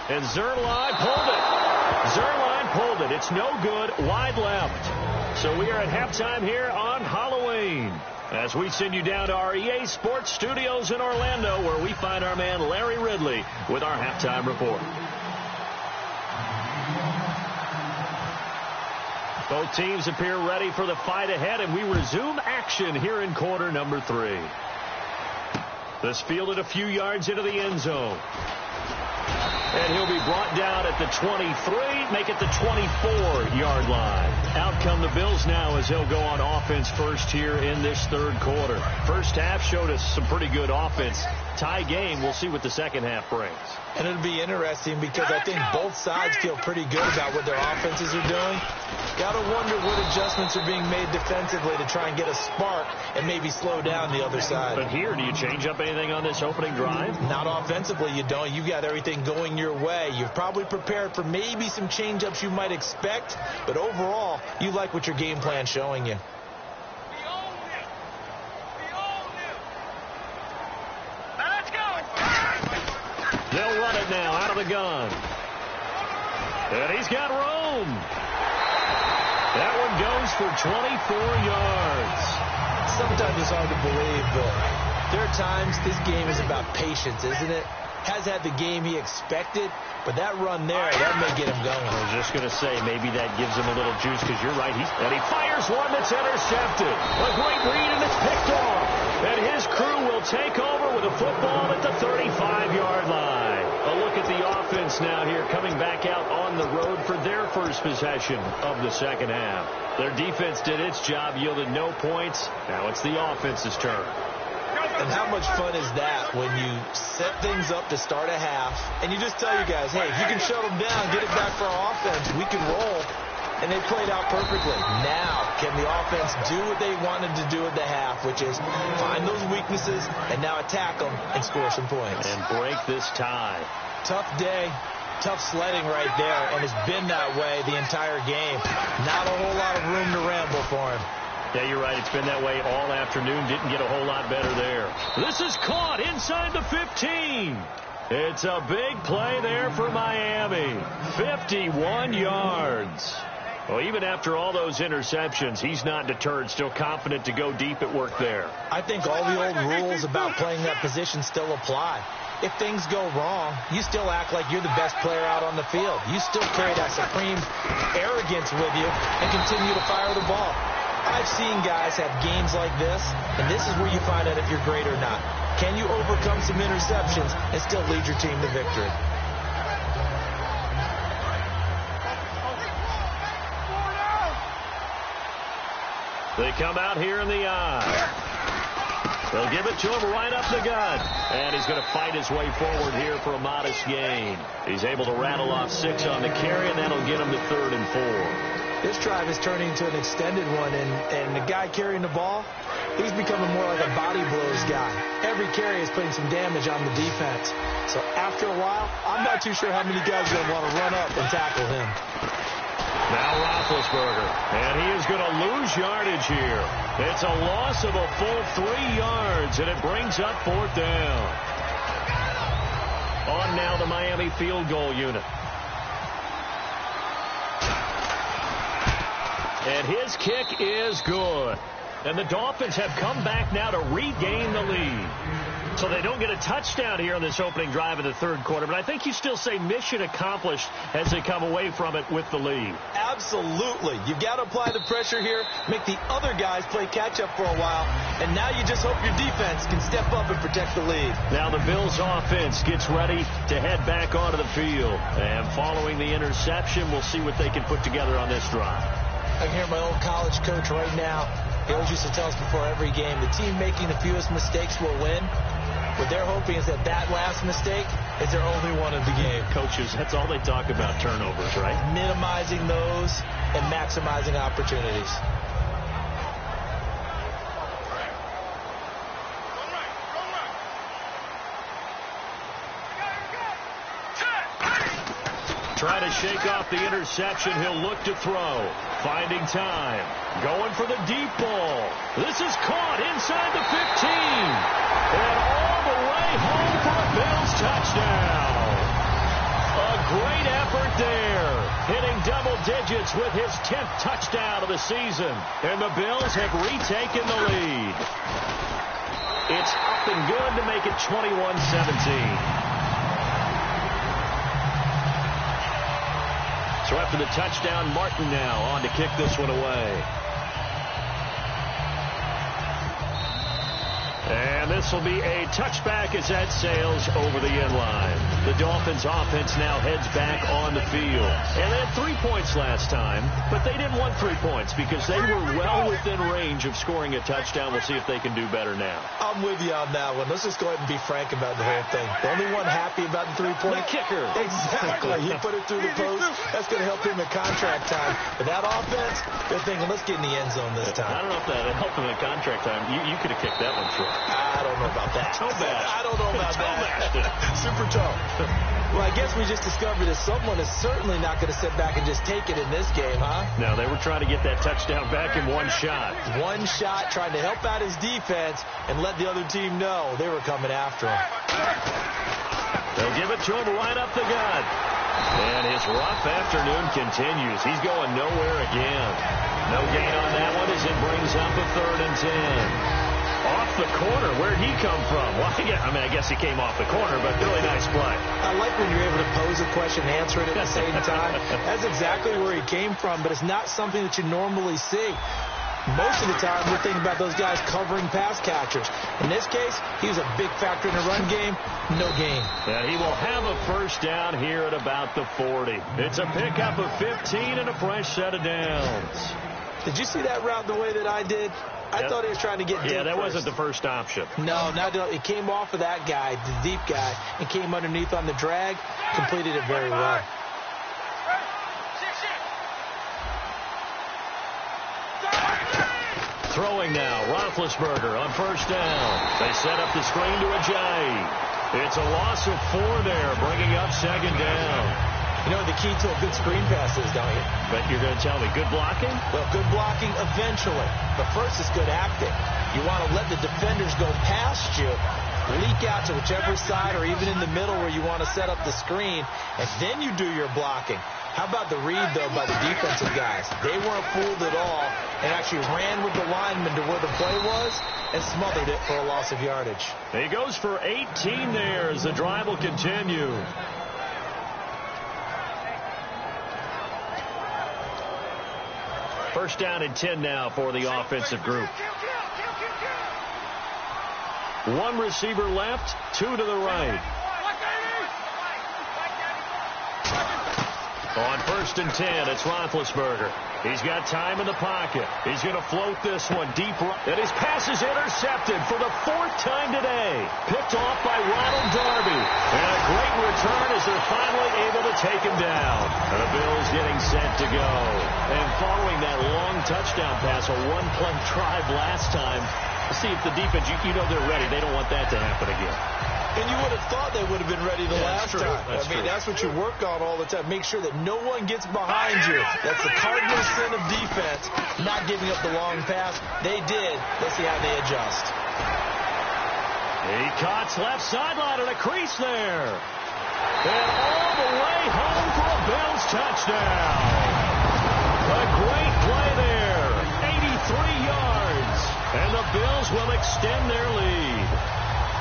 And Zerline pulled it. Zerline pulled it. It's no good. Wide left. So we are at halftime here on Halloween, as we send you down to our EA Sports Studios in Orlando, where we find our man Larry Ridley with our halftime report. Both teams appear ready for the fight ahead, and we resume action here in quarter number 3. This fielded a few yards into the end zone. And he'll be brought down at the 23, make it the 24-yard line. Out come the Bills now as they'll go on offense first here in this third quarter. First half showed us some pretty good offense. Tie game, we'll see what the second half brings. And it'll be interesting because I think both sides feel pretty good about what their offenses are doing. Got to wonder what adjustments are being made defensively to try and get a spark and maybe slow down the other side. But here, do you change up anything on this opening drive? Not offensively, you don't. You've got everything going your way. You've probably prepared for maybe some change-ups you might expect, but overall, you like what your game plan's showing you. They'll run it now out of the gun. And he's got room. That one goes for 24 yards. Sometimes it's hard to believe, but there are times this game is about patience, isn't it? Has had the game he expected, but that run there, that may get him going. I was just going to say, maybe that gives him a little juice, because you're right. And he fires one that's intercepted. A great read, and it's picked off. And his crew will take over with a football at the 35-yard line. A look at the offense offense now here coming back out on the road for their first possession of the second half. Their defense did its job, yielded no points. Now it's the offense's turn. And how much fun is that when you set things up to start a half and you just tell your guys, hey, if you can shut them down, get it back for our offense, we can roll. And they played out perfectly. Now, can the offense do what they wanted to do at the half, which is find those weaknesses and now attack them and score some points. And break this tie. Tough day, tough sledding right there, and it's been that way the entire game. Not a whole lot of room to ramble for him. Yeah, you're right. It's been that way all afternoon. Didn't get a whole lot better there. This is caught inside the 15. It's a big play there for Miami. 51 yards. Well, even after all those interceptions, he's not deterred, still confident to go deep at work there. I think all the old rules about playing that position still apply. If things go wrong, you still act like you're the best player out on the field. You still carry that supreme arrogance with you and continue to fire the ball. I've seen guys have games like this, and this is where you find out if you're great or not. Can you overcome some interceptions and still lead your team to victory? They come out here in the eye. They'll give it to him right up the gut. And he's going to fight his way forward here for a modest gain. He's able to rattle off 6 on the carry, and that'll get him to 3rd and 4. This drive is turning into an extended one, and the guy carrying the ball, he's becoming more like a body blows guy. Every carry is putting some damage on the defense. So after a while, I'm not too sure how many guys are going to want to run up and tackle him. Now Roethlisberger, and he is going to lose yardage here. It's a loss of a full 3 yards, and it brings up 4th down. On now the Miami field goal unit. And his kick is good. And the Dolphins have come back now to regain the lead. So they don't get a touchdown here in this opening drive of the 3rd quarter. But I think you still say mission accomplished as they come away from it with the lead. Absolutely. You've got to apply the pressure here, make the other guys play catch-up for a while, and now you just hope your defense can step up and protect the lead. Now the Bills offense gets ready to head back onto the field. And following the interception, we'll see what they can put together on this drive. I can hear my old college coach right now. He always used to tell us before every game, the team making the fewest mistakes will win. What they're hoping is that last mistake is their only one of the game. Coaches, that's all they talk about, turnovers, right? Minimizing those and maximizing opportunities. Try to shake off the interception. He'll look to throw. Finding time. Going for the deep ball. This is caught inside the 15. And all the way home for a Bills touchdown. A great effort there. Hitting double digits with his 10th touchdown of the season. And the Bills have retaken the lead. It's up and good to make it 21-17. So after the touchdown, Martin now on to kick this one away. And this will be a touchback as that sails over the end line. The Dolphins offense now heads back on the field. And they had 3 points last time, but they didn't want 3 points because they were well within range of scoring a touchdown. We'll see if they can do better now. I'm with you on that one. Let's just go ahead and be frank about the whole thing. The only one happy about the 3-point. The kicker. Exactly. He put it through the post. That's going to help him in contract time. But that offense, they're thinking, let's get in the end zone this time. I don't know if that helped him in contract time. You could have kicked that one short. I don't know about that. Toe bash. I don't know about that. Super toe. Well, I guess we just discovered that someone is certainly not going to sit back and just take it in this game, huh? No, they were trying to get that touchdown back in one shot. One shot, trying to help out his defense and let the other team know they were coming after him. They'll give it to him right up the gut. And his rough afternoon continues. He's going nowhere again. No gain on that one as it brings up a 3rd and 10. Off the corner. Where'd he come from? Well, I guess he came off the corner, but really nice play. I like when you're able to pose a question and answer it at the same time. That's exactly where he came from, but it's not something that you normally see. Most of the time, we're thinking about those guys covering pass catchers. In this case, he was a big factor in the run game. No gain. And he will have a first down here at about the 40. It's a pickup of 15 and a fresh set of downs. Did you see that route the way that I did? I thought he was trying to get deep. Yeah, that wasn't the first option. No, it came off of that guy, the deep guy, and came underneath on the drag. Completed it very well. Throwing now, Roethlisberger on first down. They set up the screen to Ajayi. It's a loss of 4 there, bringing up second down. You know what the key to a good screen pass is, don't you? But you're going to tell me, good blocking? Well, good blocking eventually. But first is good acting. You want to let the defenders go past you, leak out to whichever side or even in the middle where you want to set up the screen, and then you do your blocking. How about the read, though, by the defensive guys? They weren't fooled at all and actually ran with the lineman to where the play was and smothered it for a loss of yardage. He goes for 18 there as the drive will continue. First down and 10 now for the offensive group. 1 receiver left, 2 to the right. On first and 10, it's Roethlisberger. He's got time in the pocket. He's going to float this one deep right. And his pass is intercepted for the 4th time today. Picked off by Ronald Darby. And a great return as they're finally able to take him down. And the Bills getting set to go. And following that long touchdown pass, a 1-play drive last time, see if the defense, you know they're ready. They don't want that to happen again. And you would have thought they would have been ready the last time. That's what you work on all the time. Make sure that no one gets behind you. That's the cardinal sin of defense, not giving up the long pass. They did. Let's see how they adjust. He cuts left sideline and a crease there. And all the way home for a Bills touchdown. A great play there. 83 yards. And the Bills will extend their lead.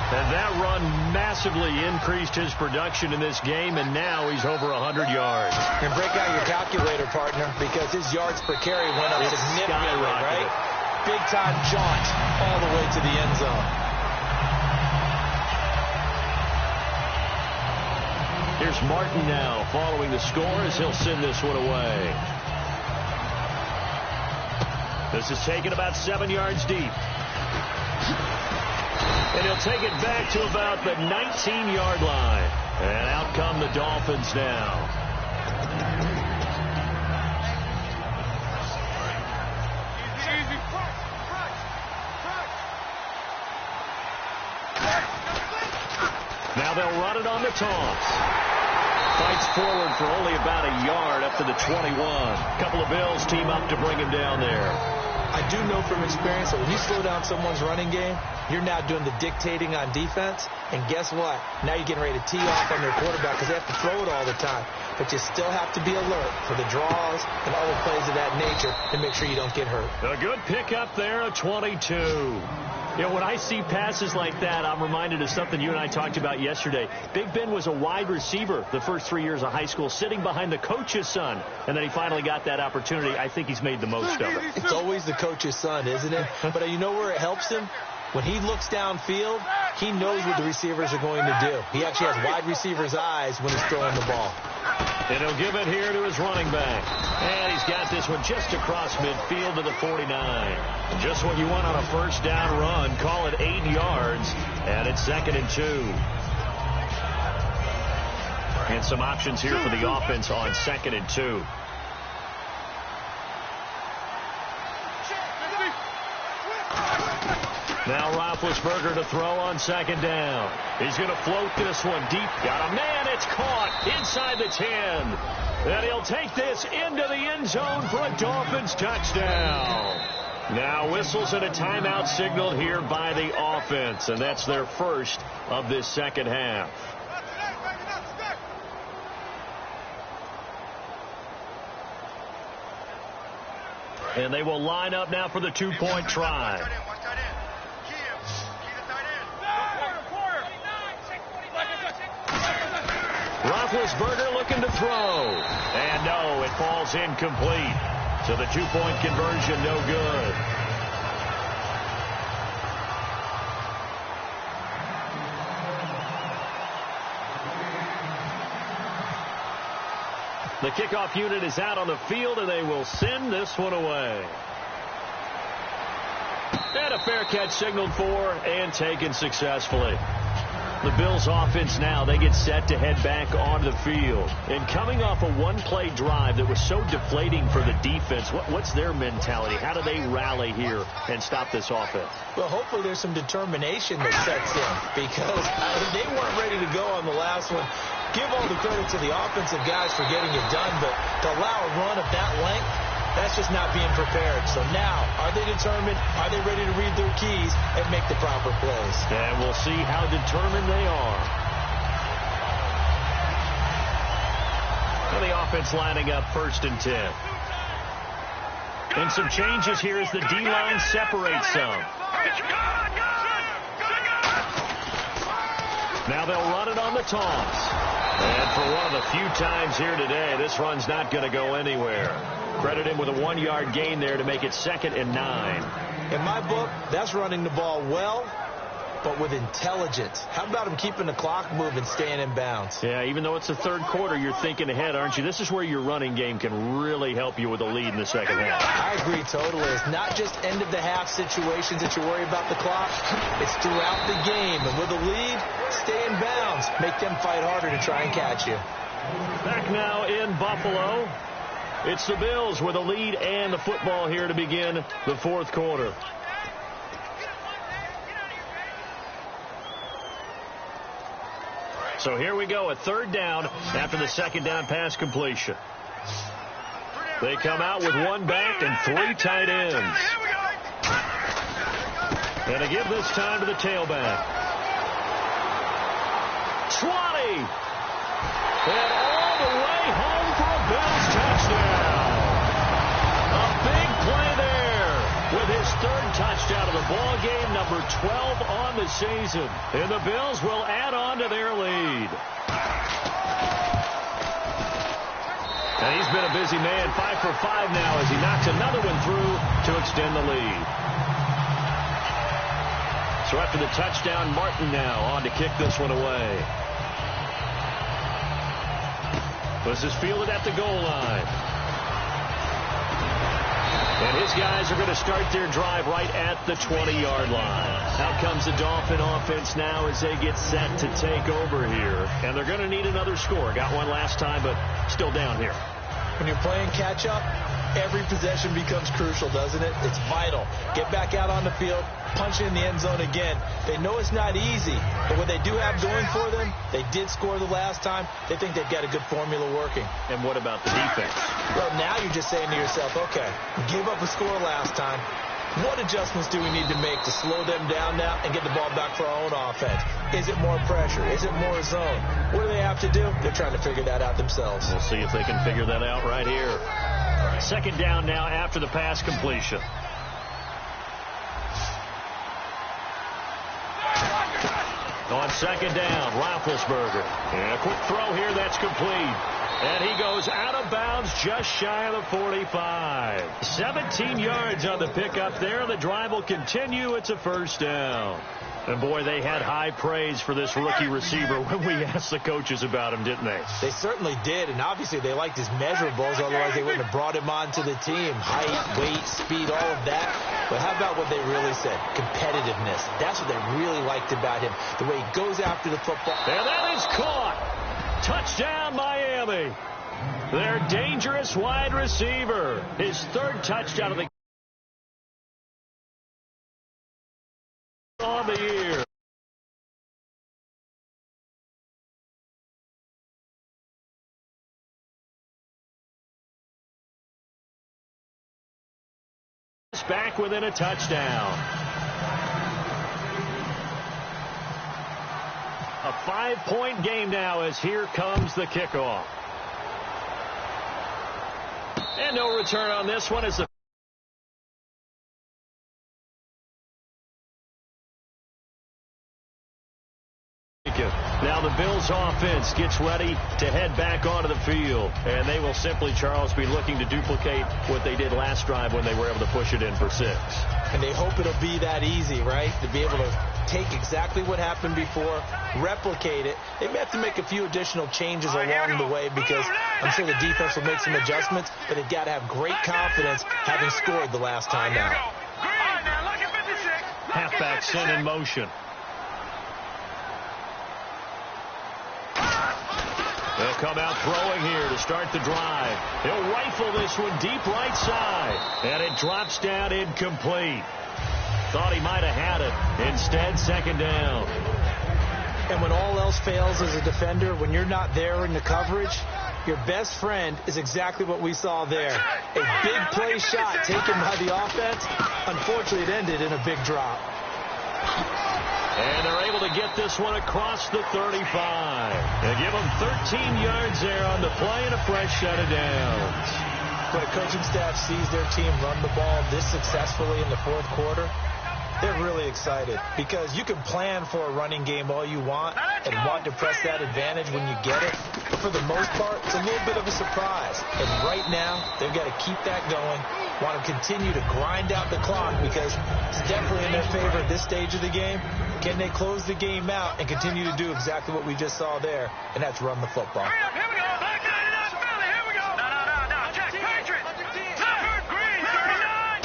And that run massively increased his production in this game, and now he's over 100 yards. And break out your calculator, partner, because his yards per carry went up significantly, right? Big-time jaunt all the way to the end zone. Here's Martin now following the score as he'll send this one away. This is taken about 7 yards deep. And he'll take it back to about the 19-yard line. And out come the Dolphins now. Now they'll run it on the toss. Fights forward for only about a yard up to the 21. A couple of Bills team up to bring him down there. I do know from experience that when you slow down someone's running game, you're now doing the dictating on defense. And guess what? Now you're getting ready to tee off on their quarterback because they have to throw it all the time. But you still have to be alert for the draws and other plays of that nature to make sure you don't get hurt. A good pickup there at 22. You know, when I see passes like that, I'm reminded of something you and I talked about yesterday. Big Ben was a wide receiver the first 3 years of high school, sitting behind the coach's son. And then he finally got that opportunity. I think he's made the most of it. It's always the coach's son, isn't it? But you know where it helps him? When he looks downfield, he knows what the receivers are going to do. He actually has wide receivers' eyes when he's throwing the ball. And he'll give it here to his running back. And he's got this one just across midfield to the 49. Just what you want on a first down run. Call it 8 yards. And it's 2nd and 2. And some options here for the offense on 2nd and 2. Now Roethlisberger to throw on 2nd down. He's going to float this one deep. Got a man. It's caught inside the 10. And he'll take this into the end zone for a Dolphins touchdown. Now whistles and a timeout signaled here by the offense. And that's their first of this second half. And they will line up now for the 2-point try. Roethlisberger looking to throw. And no, it falls incomplete. So the two-point conversion, no good. The kickoff unit is out on the field, and they will send this one away. And a fair catch signaled for and taken successfully. The Bills offense now, they get set to head back onto the field. And coming off a one-play drive that was so deflating for the defense, what's their mentality? How do they rally here and stop this offense? Well, hopefully there's some determination that sets in, because they weren't ready to go on the last one. Give all the credit to the offensive guys for getting it done, but to allow a run of that length, that's just not being prepared. So now, are they determined? Are they ready to read their keys and make the proper plays? And we'll see how determined they are. And the offense lining up 1st and 10. And some changes here as the D-line separates some. Now they'll run it on the toss. And for one of the few times here today, this run's not going to go anywhere. Credit him with a 1-yard gain there to make it 2nd and 9. In my book, that's running the ball well, but with intelligence. How about him keeping the clock moving, staying in bounds? Yeah, even though it's the 3rd quarter, you're thinking ahead, aren't you? This is where your running game can really help you with a lead in the 2nd half. I agree totally. It's not just end-of-the-half situations that you worry about the clock. It's throughout the game. And with a lead, stay in bounds. Make them fight harder to try and catch you. Back now in Buffalo. It's the Bills with a lead and the football here to begin the 4th quarter. So here we go, a 3rd down after the 2nd down pass completion. They come out with 1 back and 3 tight ends. And to give this time to the tailback. 20. And all the way home for a Bills touchdown. A big play there with his 3rd touchdown of the ball game, number 12 on the season. And the Bills will add on to their lead. And he's been a busy man, 5 for 5 now as he knocks another one through to extend the lead. So after the touchdown, Martin now on to kick this one away. This is fielded at the goal line. And his guys are going to start their drive right at the 20-yard line. Out comes the Dolphin offense now as they get set to take over here. And they're going to need another score. Got one last time, but still down here. When you're playing catch-up, every possession becomes crucial, doesn't it? It's vital. Get back out on the field, punch in the end zone again. They know it's not easy, but what they do have going for them, they did score the last time. They think they've got a good formula working. And what about the defense? Well, now you're just saying to yourself, okay, we gave up a score last time. What adjustments do we need to make to slow them down now and get the ball back for our own offense? Is it more pressure? Is it more zone? What do they have to do? They're trying to figure that out themselves. We'll see if they can figure that out right here. 2nd down now after the pass completion. On 2nd down, Roethlisberger. And a quick throw here that's complete. And he goes out of bounds just shy of the 45. 17 yards on the pickup there. The drive will continue. It's a 1st down. And, boy, they had high praise for this rookie receiver when we asked the coaches about him, didn't they? They certainly did, and obviously they liked his measurables. Otherwise, they wouldn't have brought him onto the team. Height, weight, speed, all of that. But how about what they really said? Competitiveness. That's what they really liked about him. The way he goes after the football. And that is caught. Touchdown, Miami. Their dangerous wide receiver. His 3rd touchdown of the on the year. Back within a touchdown. A 5-point game now as here comes the kickoff. And no return on this one as the now the Bills Bills offense gets ready to head back onto the field. And they will simply, Charles, be looking to duplicate what they did last drive when they were able to push it in for 6. And they hope it'll be that easy, right? To be able to take exactly what happened before, replicate it. They may have to make a few additional changes along the way because I'm sure the defense will make some adjustments, but they've got to have great confidence having scored the last time out. Halfback sent in motion. They'll come out throwing here to start the drive. He'll rifle this one deep right side, and it drops down incomplete. Thought he might have had it. Instead, second down. And when all else fails as a defender, when you're not there in the coverage, your best friend is exactly what we saw there. A big play shot taken by the offense. Unfortunately, it ended in a big drop. And they're able to get this one across the 35. They give them 13 yards there on the play and a fresh set of downs. When a coaching staff sees their team run the ball this successfully in the fourth quarter, they're really excited because you can plan for a running game all you want and want to press that advantage when you get it. But for the most part, it's a little bit of a surprise. And right now, they've got to keep that going, want to continue to grind out the clock because it's definitely in their favor at this stage of the game. Can they close the game out and continue to do exactly what we just saw there, and that's run the football. Here we go. Here we go. No. Check. Patriot. Leopard green. 39.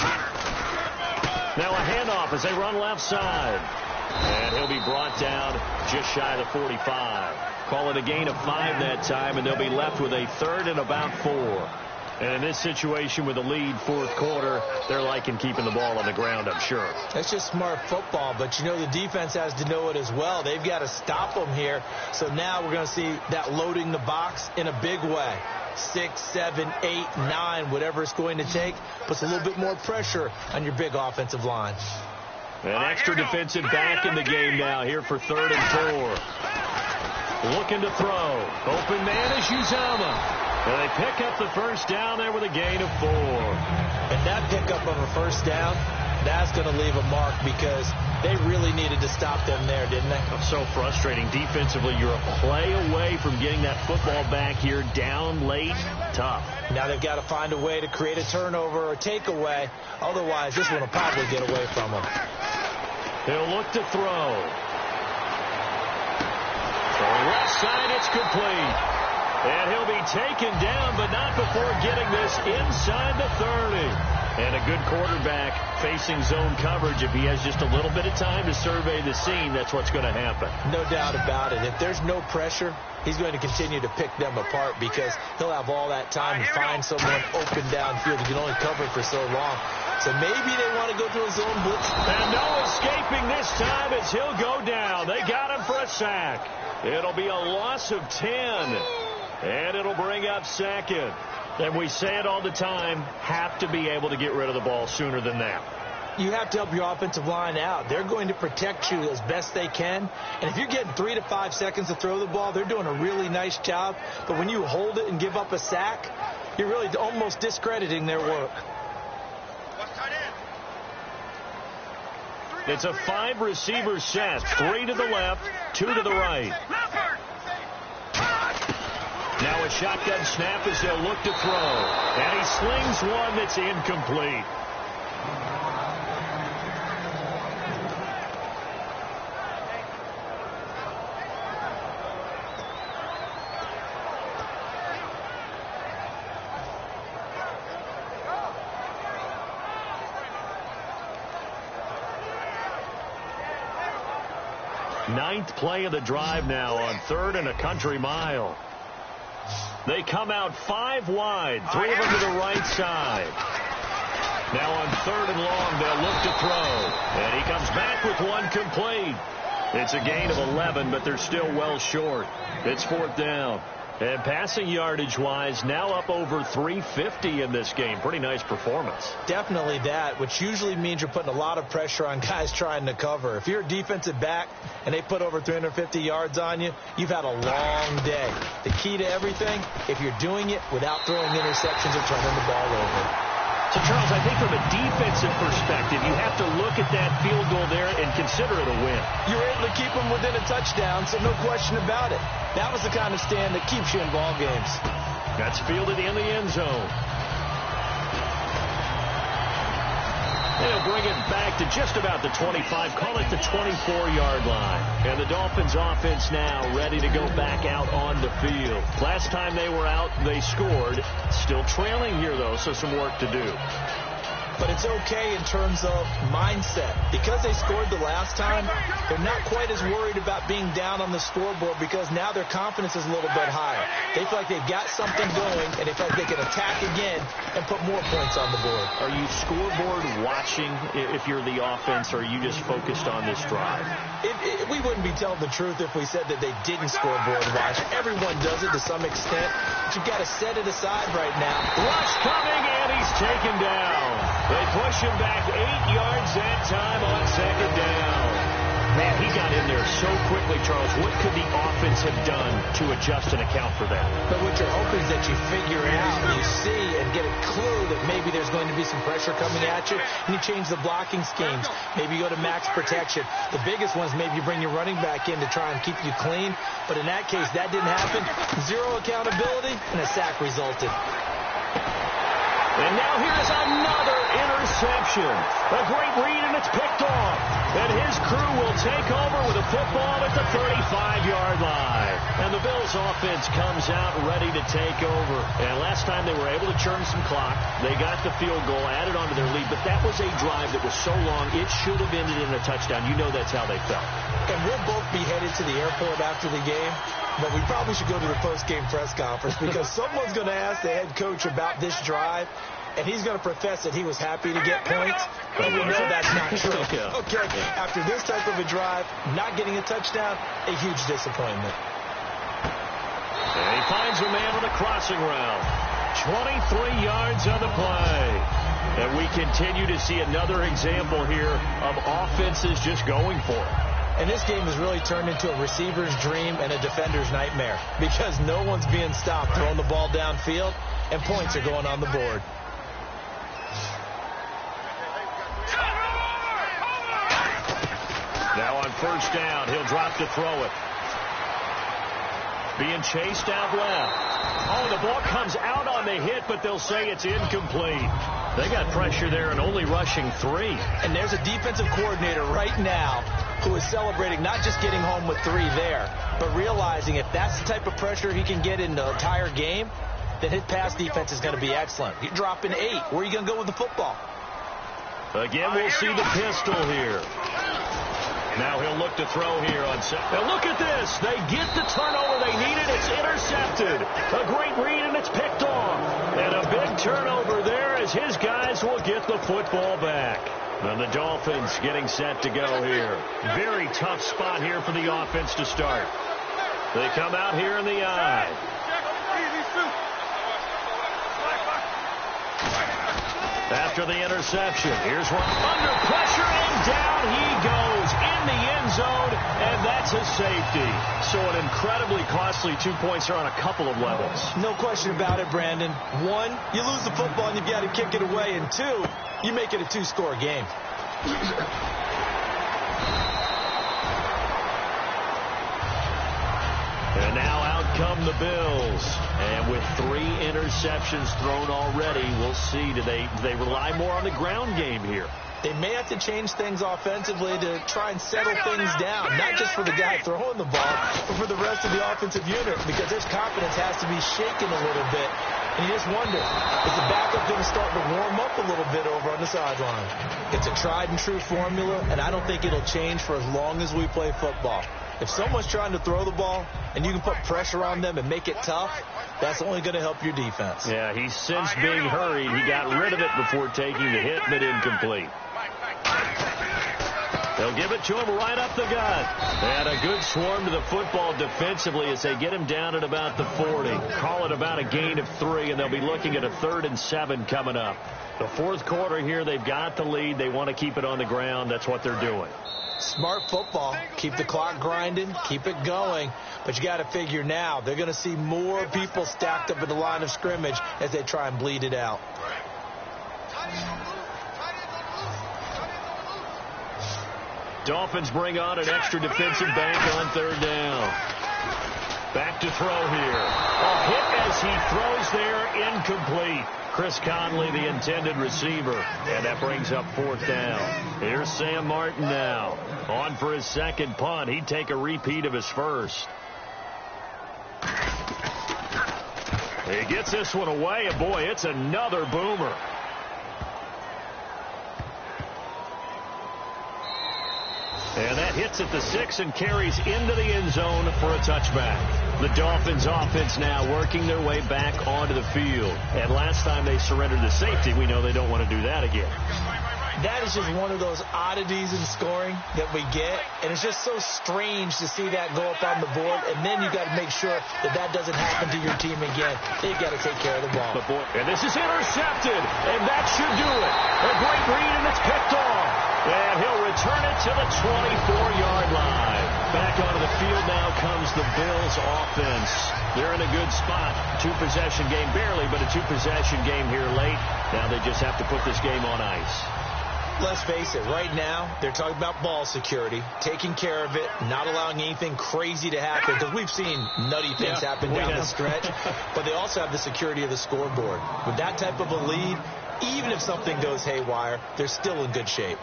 Now a handoff as they run left side. And he'll be brought down just shy of the 45. Call it a gain of 5 that time, and they'll be left with a third and about 4. And in this situation with a lead fourth quarter, they're liking keeping the ball on the ground, I'm sure. That's just smart football, but you know the defense has to know it as well. They've got to stop them here. So now we're going to see that loading the box in a big way. 6, 7, 8, 9, whatever it's going to take, puts a little bit more pressure on your big offensive line. An extra defensive back in the game now here for 3rd and 4. Looking to throw. Open man is Uzama. And they pick up the first down there with a gain of 4. And that pickup of a first down, that's going to leave a mark because they really needed to stop them there, didn't they? So frustrating. Defensively, you're a play away from getting that football back here down late. Tough. Now they've got to find a way to create a turnover or takeaway. Otherwise, this one will probably get away from them. He'll look to throw. Throwing left side, it's complete. And he'll be taken down, but not before getting this inside the 30. And a good quarterback facing zone coverage. If he has just a little bit of time to survey the scene, that's what's going to happen. No doubt about it. If there's no pressure, he's going to continue to pick them apart because he'll have all that time to find someone open downfield. He can only cover for so long. So maybe they want to go to a zone blitz. And no escaping this time as he'll go down. They got him for a sack. It'll be a loss of 10. And it'll bring up second. And we say it all the time, have to be able to get rid of the ball sooner than that. You have to help your offensive line out. They're going to protect you as best they can. And if you're getting 3 to 5 seconds to throw the ball, they're doing a really nice job. But when you hold it and give up a sack, you're really almost discrediting their work. It's a 5-receiver set. 3 to the left, 2 to the right. Now a shotgun snap as they'll look to throw. And he slings one that's incomplete. Ninth play of the drive now on 3rd and a country mile. They come out 5 wide, 3 of them to the right side. Now on 3rd and long, they'll look to throw. And he comes back with one complete. It's a gain of 11, but they're still well short. It's 4th down. And passing yardage-wise, now up over 350 in this game. Pretty nice performance. Definitely that, which usually means you're putting a lot of pressure on guys trying to cover. If you're a defensive back and they put over 350 yards on you, you've had a long day. The key to everything, if you're doing it without throwing interceptions or turning the ball over. So, Charles, I think from a defensive perspective, you have to look at that field goal there and consider it a win. You were able to keep them within a touchdown, so no question about it. That was the kind of stand that keeps you in ball games. That's fielded in the end zone. They'll bring it back to just about the 25, call it the 24-yard line. And the Dolphins offense now ready to go back out on the field. Last time they were out, they scored. Still trailing here, though, so some work to do. But it's okay in terms of mindset. Because they scored the last time, they're not quite as worried about being down on the scoreboard because now their confidence is a little bit higher. They feel like they've got something going, and they feel like they can attack again and put more points on the board. Are you scoreboard watching if you're the offense, or are you just focused on this drive? We wouldn't be telling the truth if we said that they didn't scoreboard watch. Everyone does it to some extent, but you've got to set it aside right now. Rush coming, and he's taken down. They push him back 8 yards that time on second down. Man, he got in there so quickly, Charles. What could the offense have done to adjust and account for that? But what you're hoping is that you figure out, you see, and get a clue that maybe there's going to be some pressure coming at you, and you change the blocking schemes. Maybe you go to max protection. The biggest one is maybe you bring your running back in to try and keep you clean. But in that case, that didn't happen. Zero accountability, and a sack resulted. And now here's another interception. A great read, and it's picked off. And his crew will take over with a football at the 35-yard line. And the Bills offense comes out ready to take over. And last time they were able to churn some clock. They got the field goal, added onto their lead. But that was a drive that was so long, it should have ended in a touchdown. You know that's how they felt. And we'll both be headed to the airport after the game. But we probably should go to the post-game press conference because someone's going to ask the head coach about this drive, and he's going to profess that he was happy to get points, but we know that's not true. Okay, after this type of a drive, not getting a touchdown, a huge disappointment. And he finds a man on the crossing route. 23 yards on the play. And we continue to see another example here of offenses just going for it. And this game has really turned into a receiver's dream and a defender's nightmare because no one's being stopped throwing the ball downfield, and points are going on the board. Now on first down, he'll drop to throw it. Being chased out left. Oh, the ball comes out on the hit, but they'll say it's incomplete. They got pressure there and only rushing 3. And there's a defensive coordinator right now who is celebrating not just getting home with 3 there, but realizing if that's the type of pressure he can get in the entire game, then his pass defense is going to be excellent. You're dropping 8. Where are you going to go with the football? Again, we'll see the pistol here. Now he'll look to throw here on set. Now look at this. They get the turnover they needed. It's intercepted. A great read, and it's picked off. And a big turnover there as his guys will get the football back. And the Dolphins getting set to go here. Very tough spot here for the offense to start. They come out here in the eye. After the interception, here's one under pressure, and down he goes in the end zone, and that's a safety. So an incredibly costly 2 points here on a couple of levels. No question about it, Brandon. 1, you lose the football and you've got to kick it away, and 2, you make it a 2-score game. And now out come the Bills. And with 3 interceptions thrown already, we'll see. Do they rely more on the ground game here? They may have to change things offensively to try and settle things down, not just for the guy throwing the ball, but for the rest of the offensive unit, because their confidence has to be shaken a little bit. And you just wonder, is the backup going to start to warm up a little bit over on the sideline? It's a tried-and-true formula, and I don't think it'll change for as long as we play football. If someone's trying to throw the ball and you can put pressure on them and make it tough, that's only going to help your defense. Yeah, he's since being hurried. He got rid of it before taking the hit, but incomplete. They'll give it to him right up the gut. And a good swarm to the football defensively as they get him down at about the 40. Call it about a gain of 3, and they'll be looking at a 3rd and 7 coming up. The 4th quarter here, they've got the lead. They want to keep it on the ground. That's what they're doing. Smart football. Keep the clock grinding. Keep it going. But you got to figure now, they're going to see more people stacked up at the line of scrimmage as they try and bleed it out. Dolphins bring on an extra defensive bank on third down. Back to throw here. A hit as he throws there, incomplete. Chris Conley, the intended receiver. And that brings up fourth down. Here's Sam Martin now. On for his second punt. He'd take a repeat of his first. He gets this one away, and boy, it's another boomer. And that hits at the 6 and carries into the end zone for a touchback. The Dolphins offense now working their way back onto the field. And last time they surrendered to safety, we know they don't want to do that again. That is just one of those oddities in scoring that we get. And it's just so strange to see that go up on the board. And then you got to make sure that that doesn't happen to your team again. They've got to take care of the ball. And this is intercepted. And that should do it. A great read, and it's picked off. And he'll return it to the 24-yard line. Back onto the field now comes the Bills offense. They're in a good spot. Two-possession game, barely, but a two-possession game here late. Now they just have to put this game on ice. Let's face it, right now, they're talking about ball security, taking care of it, not allowing anything crazy to happen, because we've seen nutty things happen down the stretch, but they also have the security of the scoreboard. With that type of a lead, even if something goes haywire, they're still in good shape.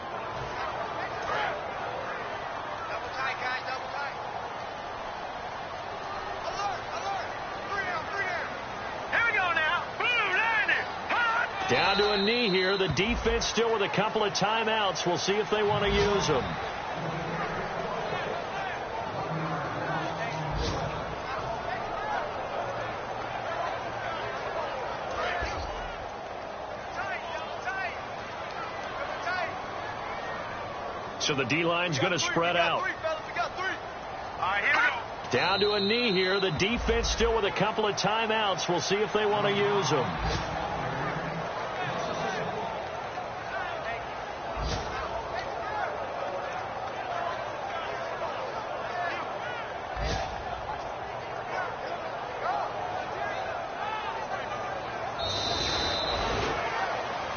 Down to a knee here. The defense still with a couple of timeouts. We'll see if they want to use them. So the D-line's going to spread out. Down to a knee here. The defense still with a couple of timeouts. We'll see if they want to use them.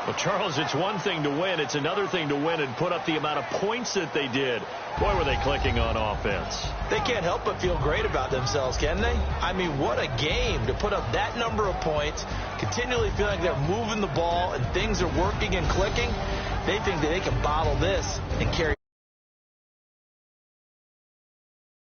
Well, Charles, it's one thing to win. It's another thing to win and put up the amount of points that they did. Boy, were they clicking on offense. They can't help but feel great about themselves, can they? I mean, what a game to put up that number of points, continually feel like they're moving the ball and things are working and clicking. They think that they can bottle this and carry